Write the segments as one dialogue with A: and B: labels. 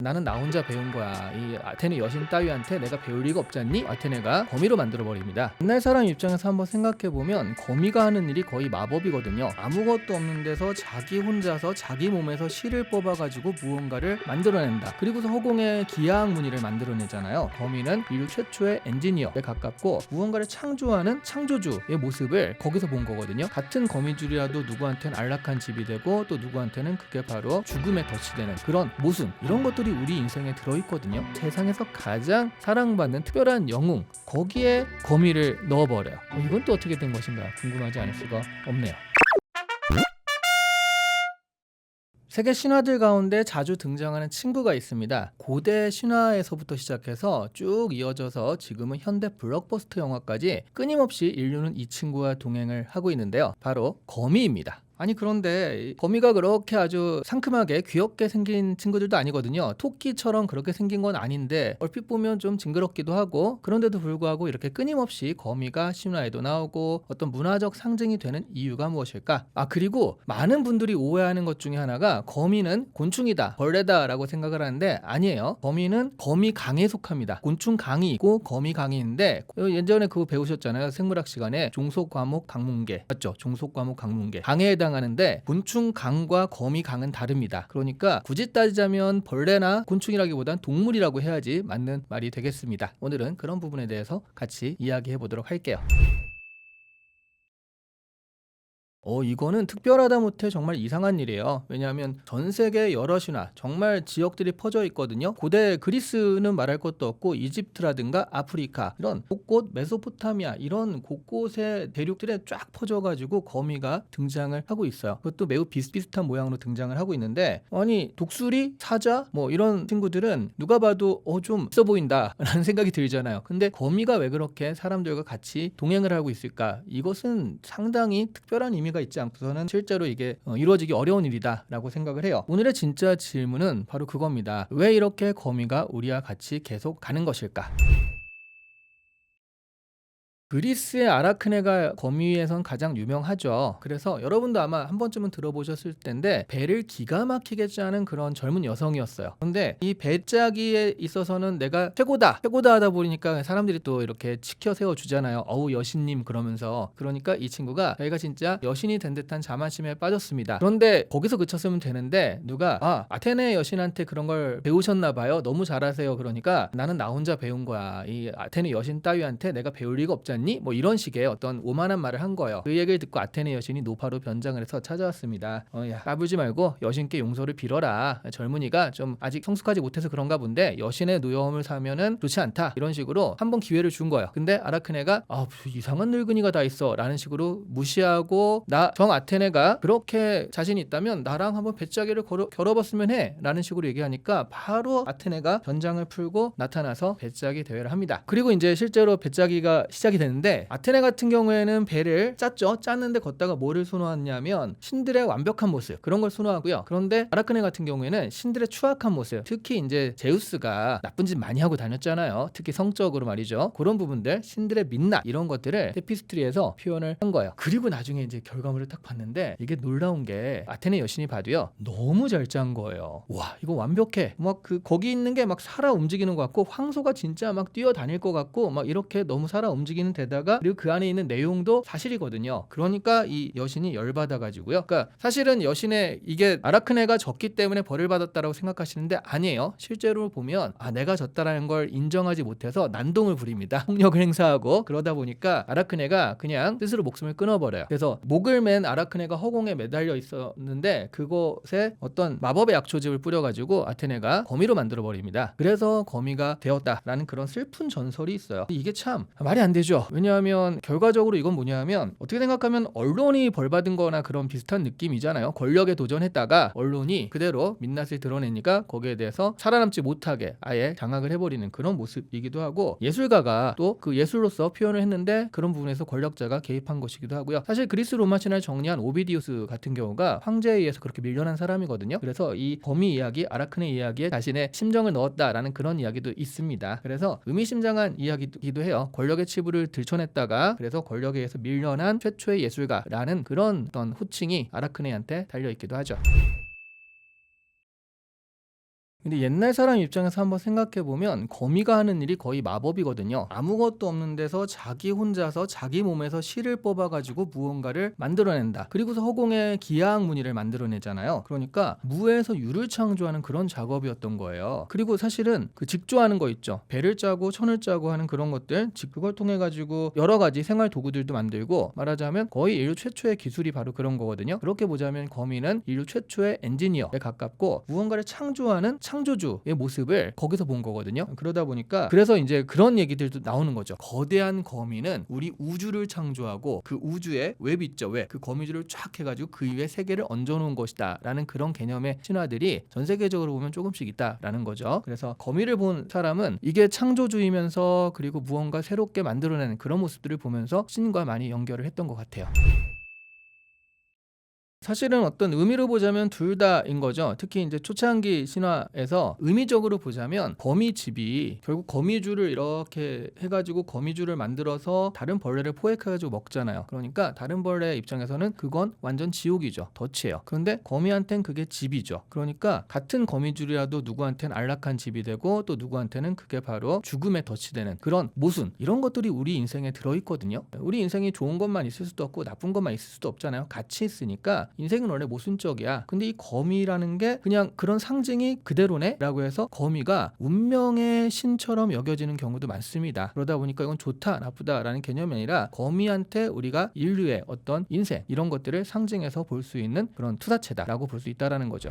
A: 나는 나 혼자 배운 거야. 이 아테네 여신 따위한테 내가 배울 리가 없잖니? 아테네가 거미로 만들어버립니다. 옛날 사람 입장에서 한번 생각해보면 거미가 하는 일이 거의 마법이거든요. 아무것도 없는 데서 자기 혼자서 자기 몸에서 실을 뽑아가지고 무언가를 만들어낸다. 그리고서 허공에 기하학 무늬를 만들어내잖아요. 거미는 인류 최초의 엔지니어에 가깝고 무언가를 창조하는 창조주의 모습을 거기서 본 거거든요. 같은 거미줄이라도 누구한테는 안락한 집이 되고 또 누구한테는 그게 바로 죽음의 덫이 되는 그런 모순, 이런 것들이 우리 인생에 들어있거든요. 세상에서 가장 사랑받는 특별한 영웅, 거기에 거미를 넣어버려요. 이건 또 어떻게 된 것인가 궁금하지 않을 수가 없네요. 세계 신화들 가운데 자주 등장하는 친구가 있습니다. 고대 신화에서부터 시작해서 쭉 이어져서 지금은 현대 블록버스터 영화까지 끊임없이 인류는 이 친구와 동행을 하고 있는데요. 바로 거미입니다. 아니 그런데 거미가 그렇게 아주 상큼하게 귀엽게 생긴 친구들도 아니거든요. 토끼처럼 그렇게 생긴 건 아닌데 얼핏 보면 좀 징그럽기도 하고, 그런데도 불구하고 이렇게 끊임없이 거미가 신화에도 나오고 어떤 문화적 상징이 되는 이유가 무엇일까? 그리고 많은 분들이 오해하는 것 중에 하나가 거미는 곤충이다, 벌레다 라고 생각을 하는데 아니에요. 거미는 거미강에 속합니다. 곤충강이 있고 거미강이 있는데, 예전에 그거 배우셨잖아요. 생물학 시간에 종속과목 강문계 맞죠? 종속과목 강문계 강에 하는데 곤충 강과 거미 강은 다릅니다. 그러니까 굳이 따지자면 벌레나 곤충이라기보단 동물이라고 해야지 맞는 말이 되겠습니다. 오늘은 그런 부분에 대해서 같이 이야기해 보도록 할게요. 이거는 특별하다 못해 정말 이상한 일이에요. 왜냐하면 전 세계 여러 신화, 정말 지역들이 퍼져 있거든요. 고대 그리스는 말할 것도 없고 이집트라든가 아프리카, 이런 곳곳, 메소포타미아 이런 곳곳의 대륙들에 쫙 퍼져가지고 거미가 등장을 하고 있어요. 그것도 매우 비슷비슷한 모양으로 등장을 하고 있는데, 아니 독수리, 사자 뭐 이런 친구들은 누가 봐도 좀 있어 보인다 라는 생각이 들잖아요. 근데 거미가 왜 그렇게 사람들과 같이 동행을 하고 있을까? 이것은 상당히 특별한 의미가 있지 않고서는 실제로 이게 이루어지기 어려운 일이다 라고 생각을 해요. 오늘의 진짜 질문은 바로 그겁니다. 왜 이렇게 거미가 우리와 같이 계속 가는 것일까? 그리스의 아라크네가 거미에선 가장 유명하죠. 그래서 여러분도 아마 한 번쯤은 들어보셨을 텐데, 배를 기가 막히게 짜는 그런 젊은 여성이었어요. 그런데 이 배짜기에 있어서는 내가 최고다 하다 보니까 사람들이 또 이렇게 치켜 세워주잖아요. 어우 여신님 그러면서. 그러니까 이 친구가 자기가 진짜 여신이 된 듯한 자만심에 빠졌습니다. 그런데 거기서 그쳤으면 되는데 누가 아테네 여신한테 그런 걸 배우셨나 봐요. 너무 잘하세요. 그러니까 나는 나 혼자 배운 거야. 이 아테네 여신 따위한테 내가 배울 리가 없잖니? 뭐 이런 식의 어떤 오만한 말을 한 거예요. 그 얘기를 듣고 아테네 여신이 노파로 변장을 해서 찾아왔습니다. 야 까불지 말고 여신께 용서를 빌어라. 젊은이가 좀 아직 성숙하지 못해서 그런가 본데 여신의 노여움을 사면은 좋지 않다, 이런 식으로 한번 기회를 준 거예요. 근데 아라크네가 이상한 늙은이가 다 있어 라는 식으로 무시하고, 정 아테네가 그렇게 자신이 있다면 나랑 한번 배짜기를 겨뤄봤으면 해 라는 식으로 얘기하니까 바로 아테네가 변장을 풀고 나타나서 배짜기 대회를 합니다. 그리고 이제 실제로 배짜기가 시작이 되는데, 아테네 같은 경우에는 배를 짰는데 걷다가 뭐를 선호하냐면 신들의 완벽한 모습, 그런 걸 선호하고요. 그런데 아라크네 같은 경우에는 신들의 추악한 모습, 특히 이제 제우스가 나쁜 짓 많이 하고 다녔잖아요. 특히 성적으로 말이죠. 그런 부분들, 신들의 민낯 이런 것들을 테피스트리에서 표현을 한 거예요. 그리고 나중에 이제 결과물을 딱 봤는데 이게 놀라운 게 아테네 여신이 봐도요 너무 잘 짠 거예요. 와 이거 완벽해. 막 거기 있는 게 막 살아 움직이는 것 같고, 황소가 진짜 막 뛰어다닐 것 같고, 막 이렇게 너무 살아 움직이는 데다가 그리고 그 안에 있는 내용도 사실이거든요. 그러니까 이 여신이 열받아가지고요. 그러니까 사실은 여신의 이게 아라크네가 졌기 때문에 벌을 받았다라고 생각하시는데 아니에요. 실제로 보면 내가 졌다라는 걸 인정하지 못해서 난동을 부립니다. 폭력을 행사하고, 그러다 보니까 아라크네가 그냥 스스로 목숨을 끊어버려요. 그래서 목을 맨 아라크네가 허공에 매달려 있었는데 그곳에 어떤 마법의 약초즙을 뿌려가지고 아테네가 거미로 만들어버립니다. 그래서 거미가 되었다라는 그런 슬픈 전설이 있어요. 이게 참 말이 안 되죠. 왜냐하면 결과적으로 이건 뭐냐면, 어떻게 생각하면 언론이 벌받은 거나 그런 비슷한 느낌이잖아요. 권력에 도전했다가 언론이 그대로 민낯을 드러내니까 거기에 대해서 살아남지 못하게 아예 장악을 해버리는 그런 모습이기도 하고, 예술가가 또 그 예술로서 표현을 했는데 그런 부분에서 권력자가 개입한 것이기도 하고요. 사실 그리스 로마 신화를 정리한 오비디우스 같은 경우가 황제에 의해서 그렇게 밀려난 사람이거든요. 그래서 이 거미 이야기, 아라크네 이야기에 자신의 심정을 넣었다라는 그런 이야기도 있습니다. 그래서 의미심장한 이야기이기도 해요. 권력의 치부를 들춰냈다가 그래서 권력에 의해서 밀려난 최초의 예술가라는 그런 어떤 호칭이 아라크네한테 달려있기도 하죠. 근데 옛날 사람 입장에서 한번 생각해 보면 거미가 하는 일이 거의 마법이거든요. 아무것도 없는 데서 자기 혼자서 자기 몸에서 실을 뽑아 가지고 무언가를 만들어낸다. 그리고서 허공에 기하학 무늬를 만들어내잖아요. 그러니까 무에서 유를 창조하는 그런 작업이었던 거예요. 그리고 사실은 그 직조하는 거 있죠. 배를 짜고 천을 짜고 하는 그런 것들, 그걸 통해 가지고 여러 가지 생활 도구들도 만들고, 말하자면 거의 인류 최초의 기술이 바로 그런 거거든요. 그렇게 보자면 거미는 인류 최초의 엔지니어에 가깝고 무언가를 창조하는 창조주의 모습을 거기서 본 거거든요. 그러다 보니까 그래서 이제 그런 얘기들도 나오는 거죠. 거대한 거미는 우리 우주를 창조하고 그 우주에 웹 있죠. 웹. 그 거미줄을 쫙 해가지고 그 위에 세계를 얹어놓은 것이다 라는 그런 개념의 신화들이 전 세계적으로 보면 조금씩 있다라는 거죠. 그래서 거미를 본 사람은 이게 창조주이면서 그리고 무언가 새롭게 만들어내는 그런 모습들을 보면서 신과 많이 연결을 했던 것 같아요. 사실은 어떤 의미로 보자면 둘 다인 거죠. 특히 이제 초창기 신화에서 의미적으로 보자면 거미집이 결국 거미줄을 이렇게 해가지고 거미줄을 만들어서 다른 벌레를 포획해가지고 먹잖아요. 그러니까 다른 벌레 입장에서는 그건 완전 지옥이죠. 덫이에요. 그런데 거미한테는 그게 집이죠. 그러니까 같은 거미줄이라도 누구한테는 안락한 집이 되고 또 누구한테는 그게 바로 죽음의 덫이 되는 그런 모순, 이런 것들이 우리 인생에 들어있거든요. 우리 인생이 좋은 것만 있을 수도 없고 나쁜 것만 있을 수도 없잖아요. 같이 있으니까 인생은 원래 모순적이야. 근데 이 거미라는 게 그냥 그런 상징이 그대로네 라고 해서 거미가 운명의 신처럼 여겨지는 경우도 많습니다. 그러다 보니까 이건 좋다 나쁘다 라는 개념이 아니라 거미한테 우리가 인류의 어떤 인생 이런 것들을 상징해서 볼 수 있는 그런 투사체다 라고 볼 수 있다라는 거죠.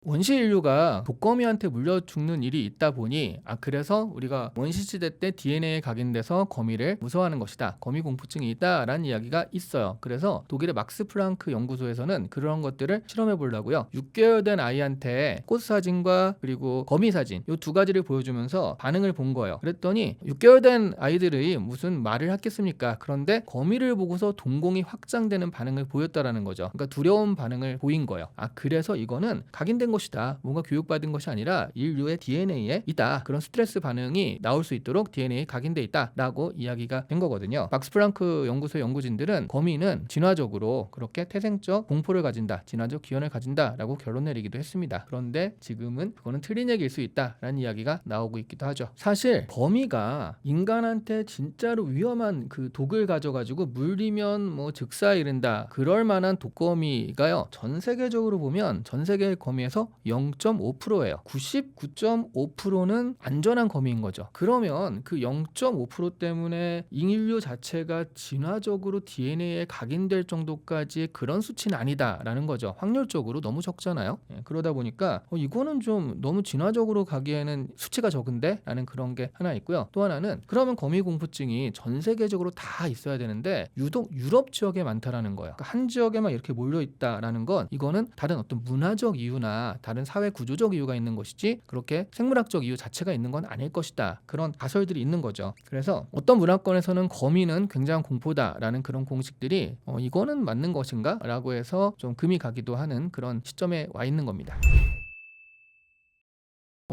A: 원시 인류가 독거미한테 물려 죽는 일이 있다 보니 그래서 우리가 원시시대 때 DNA에 각인돼서 거미를 무서워하는 것이다. 거미 공포증이 있다라는 이야기가 있어요. 그래서 독일의 막스 플랑크 연구소에서는 그런 것들을 실험해 보려고요. 6개월 된 아이한테 꽃 사진과 그리고 거미 사진 이 두 가지를 보여주면서 반응을 본 거예요. 그랬더니 6개월 된 아이들이 무슨 말을 하겠습니까? 그런데 거미를 보고서 동공이 확장되는 반응을 보였다라는 거죠. 그러니까 두려운 반응을 보인 거예요. 그래서 이거는 각인된 것이다. 뭔가 교육받은 것이 아니라 인류의 DNA에 있다. 그런 스트레스 반응이 나올 수 있도록 DNA에 각인돼 있다라고 이야기가 된 거거든요. 막스 플랑크 연구소 연구진들은 거미는 진화적으로 그렇게 태생적 공포를 가진다. 진화적 기원을 가진다라고 결론 내리기도 했습니다. 그런데 지금은 그거는 틀린 얘기일 수 있다라는 이야기가 나오고 있기도 하죠. 사실 거미가 인간한테 진짜로 위험한 그 독을 가져가지고 물리면 뭐 즉사 이른다. 그럴 만한 독거미가요. 전 세계적으로 보면 전 세계 거미에서 0.5%예요. 99.5%는 안전한 거미인 거죠. 그러면 그 0.5% 때문에 인류 자체가 진화적으로 DNA에 각인될 정도까지의 그런 수치는 아니다라는 거죠. 확률적으로 너무 적잖아요. 그러다 보니까 이거는 좀 너무 진화적으로 가기에는 수치가 적은데? 라는 그런 게 하나 있고요. 또 하나는 그러면 거미 공포증이 전 세계적으로 다 있어야 되는데 유독 유럽 지역에 많다라는 거예요. 그러니까 한 지역에만 이렇게 몰려 있다라는 건 이거는 다른 어떤 문화적 이유나 다른 사회 구조적 이유가 있는 것이지 그렇게 생물학적 이유 자체가 있는 건 아닐 것이다. 그런 가설들이 있는 거죠. 그래서 어떤 문화권에서는 거미는 굉장한 공포다라는 그런 공식들이 이거는 맞는 것인가? 라고 해서 좀 금이 가기도 하는 그런 시점에 와 있는 겁니다.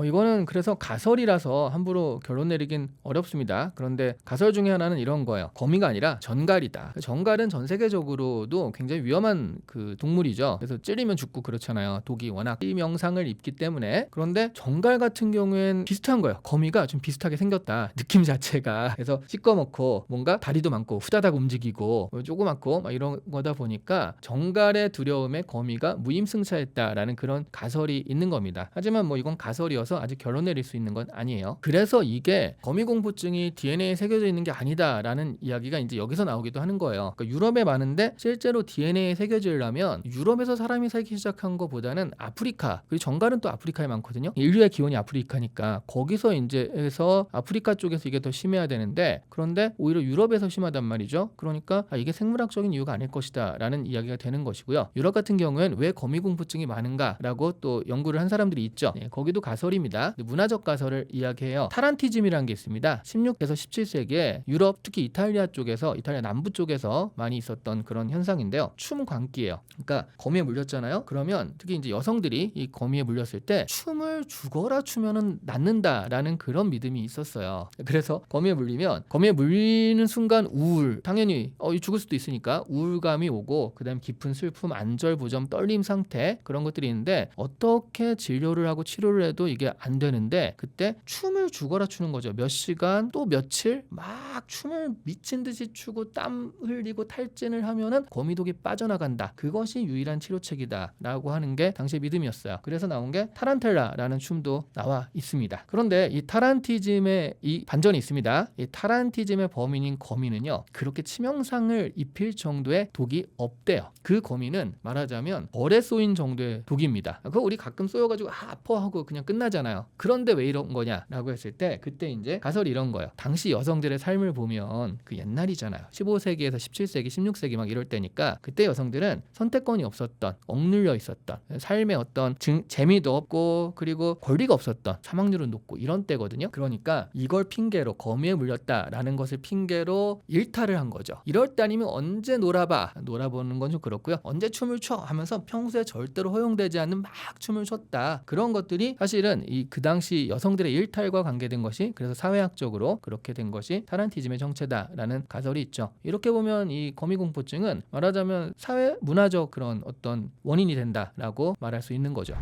A: 이거는 그래서 가설이라서 함부로 결론 내리긴 어렵습니다. 그런데 가설 중에 하나는 이런 거예요. 거미가 아니라 전갈이다. 전갈은 전 세계적으로도 굉장히 위험한 그 동물이죠. 그래서 찌르면 죽고 그렇잖아요. 독이 워낙 명상을 입기 때문에. 그런데 전갈 같은 경우엔 비슷한 거예요. 거미가 좀 비슷하게 생겼다. 느낌 자체가. 그래서 시꺼멓고 뭔가 다리도 많고 후다닥 움직이고 조그맣고 막 이런 거다 보니까 전갈의 두려움에 거미가 무임승차했다라는 그런 가설이 있는 겁니다. 하지만 뭐 이건 가설이어서 아직 결론 내릴 수 있는 건 아니에요. 그래서 이게 거미 공포증이 DNA에 새겨져 있는 게 아니다라는 이야기가 이제 여기서 나오기도 하는 거예요. 그러니까 유럽에 많은데 실제로 DNA에 새겨지려면 유럽에서 사람이 살기 시작한 것보다는 아프리카, 그리고 정갈은 또 아프리카에 많거든요. 인류의 기원이 아프리카니까 거기서 이제 해서 아프리카 쪽에서 이게 더 심해야 되는데 그런데 오히려 유럽에서 심하단 말이죠. 그러니까 이게 생물학적인 이유가 아닐 것이다 라는 이야기가 되는 것이고요. 유럽 같은 경우엔 왜 거미 공포증이 많은가라고 또 연구를 한 사람들이 있죠. 거기도 가설이 가설입니다. 문화적 가설을 이야기해요. 타란티즘이라는 게 있습니다. 16에서 17세기에 유럽, 특히 이탈리아 쪽에서, 이탈리아 남부 쪽에서 많이 있었던 그런 현상인데요. 춤 광기예요. 그러니까 거미에 물렸잖아요. 그러면 특히 이제 여성들이 이 거미에 물렸을 때 춤을 죽어라 추면은 낫는다라는 그런 믿음이 있었어요. 그래서 거미에 물리는 순간 우울, 당연히 죽을 수도 있으니까 우울감이 오고, 그다음 깊은 슬픔, 안절부절, 떨림 상태, 그런 것들이 있는데 어떻게 진료를 하고 치료를 해도 이게 안 되는데, 그때 춤을 죽어라 추는 거죠. 몇 시간 또 며칠 막 춤을 미친 듯이 추고 땀 흘리고 탈진을 하면은 거미독이 빠져나간다. 그것이 유일한 치료책이다 라고 하는 게 당시의 믿음이었어요. 그래서 나온 게 타란텔라라는 춤도 나와 있습니다. 그런데 이 타란티즘의 이 반전이 있습니다. 이 타란티즘의 범인인 거미는요, 그렇게 치명상을 입힐 정도의 독이 없대요. 그 거미는 말하자면 벌에 쏘인 정도의 독입니다. 그거 우리 가끔 쏘여가지고 아파하고 그냥 끝나잖아요. 그런데 왜 이런 거냐라고 했을 때, 그때 이제 가설이 이런 거예요. 당시 여성들의 삶을 보면 그 옛날이잖아요. 15세기에서 17세기, 16세기 막 이럴 때니까, 그때 여성들은 선택권이 없었던, 억눌려 있었던, 삶의 어떤 재미도 없고, 그리고 권리가 없었던, 사망률은 높고 이런 때거든요. 그러니까 이걸 핑계로, 거미에 물렸다라는 것을 핑계로 일탈을 한 거죠. 이럴 때 아니면 언제 놀아보는 건 좀 그렇고요. 언제 춤을 춰 하면서 평소에 절대로 허용되지 않는 막 춤을 췄다. 그런 것들이 사실은 그 당시 여성들의 일탈과 관계된 것이, 그래서 사회학적으로 그렇게 된 것이 타란티즘의 정체다라는 가설이 있죠. 이렇게 보면 이 거미공포증은 말하자면 사회 문화적 그런 어떤 원인이 된다라고 말할 수 있는 거죠.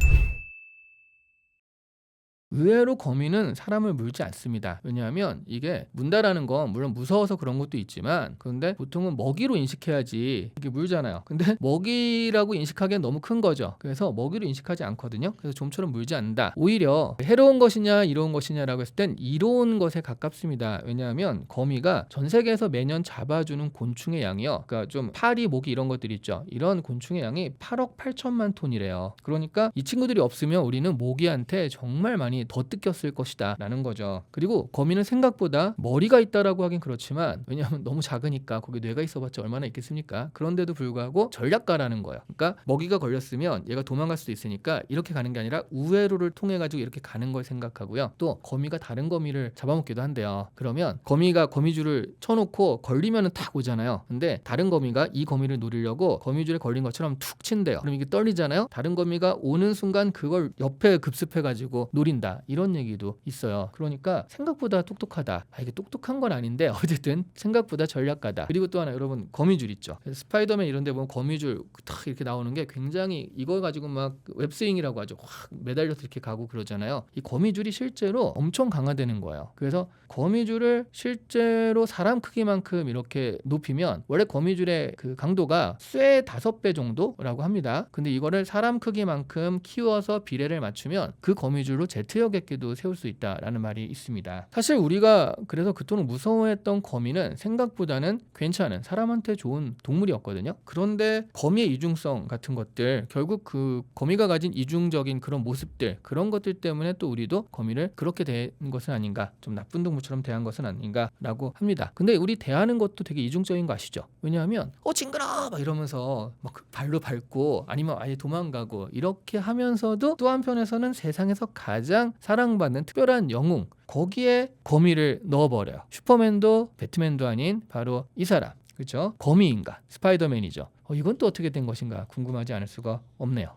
A: 의외로 거미는 사람을 물지 않습니다. 왜냐하면 이게 문다라는 건 물론 무서워서 그런 것도 있지만, 그런데 보통은 먹이로 인식해야지 이게 물잖아요. 근데 먹이라고 인식하기엔 너무 큰 거죠. 그래서 먹이로 인식하지 않거든요. 그래서 좀처럼 물지 않는다. 오히려 해로운 것이냐 이로운 것이냐라고 했을 땐 이로운 것에 가깝습니다. 왜냐하면 거미가 전 세계에서 매년 잡아주는 곤충의 양이요, 그러니까 좀 파리, 모기 이런 것들이 있죠. 이런 곤충의 양이 8억 8천만 톤이래요. 그러니까 이 친구들이 없으면 우리는 모기한테 정말 많이 더 뜯겼을 것이다 라는 거죠. 그리고 거미는 생각보다 머리가 있다라고 하긴 그렇지만, 왜냐하면 너무 작으니까 거기 뇌가 있어봤자 얼마나 있겠습니까? 그런데도 불구하고 전략가라는 거예요. 그러니까 먹이가 걸렸으면 얘가 도망갈 수도 있으니까 이렇게 가는 게 아니라 우회로를 통해 가지고 이렇게 가는 걸 생각하고요. 또 거미가 다른 거미를 잡아먹기도 한대요. 그러면 거미가 거미줄을 쳐놓고 걸리면은 탁 오잖아요. 근데 다른 거미가 이 거미를 노리려고 거미줄에 걸린 것처럼 툭 친대요. 그럼 이게 떨리잖아요. 다른 거미가 오는 순간 그걸 옆에 급습해가지고 노린다, 이런 얘기도 있어요. 그러니까 생각보다 똑똑하다. 이게 똑똑한 건 아닌데 어쨌든 생각보다 전략가다. 그리고 또 하나, 여러분 거미줄 있죠. 스파이더맨 이런 데 보면 거미줄 탁 이렇게 나오는 게 굉장히, 이걸 가지고 막 웹스윙이라고 하죠. 확 매달려서 이렇게 가고 그러잖아요. 이 거미줄이 실제로 엄청 강화되는 거예요. 그래서 거미줄을 실제로 사람 크기만큼 이렇게 높이면, 원래 거미줄의 그 강도가 쇠 5배 정도라고 합니다. 근데 이거를 사람 크기만큼 키워서 비례를 맞추면 그 거미줄로 제트여객기도 세울 수 있다라는 말이 있습니다. 사실 우리가 그래서 그토록 무서워했던 거미는 생각보다는 괜찮은, 사람한테 좋은 동물이었거든요. 그런데 거미의 이중성 같은 것들, 결국 그 거미가 가진 이중적인 그런 모습들, 그런 것들 때문에 또 우리도 거미를 그렇게 대한 것은 아닌가, 좀 나쁜 동물처럼 대한 것은 아닌가라고 합니다. 근데 우리 대하는 것도 되게 이중적인 거 아시죠? 왜냐하면 징그러 막 이러면서 막 발로 밟고, 아니면 아예 도망가고, 이렇게 하면서도 또 한편에서는 세상에서 가장 사랑받는 특별한 영웅, 거기에 거미를 넣어버려요. 슈퍼맨도 배트맨도 아닌 바로 이 사람, 그렇죠? 거미인간, 스파이더맨이죠. 이건 또 어떻게 된 것인가 궁금하지 않을 수가 없네요.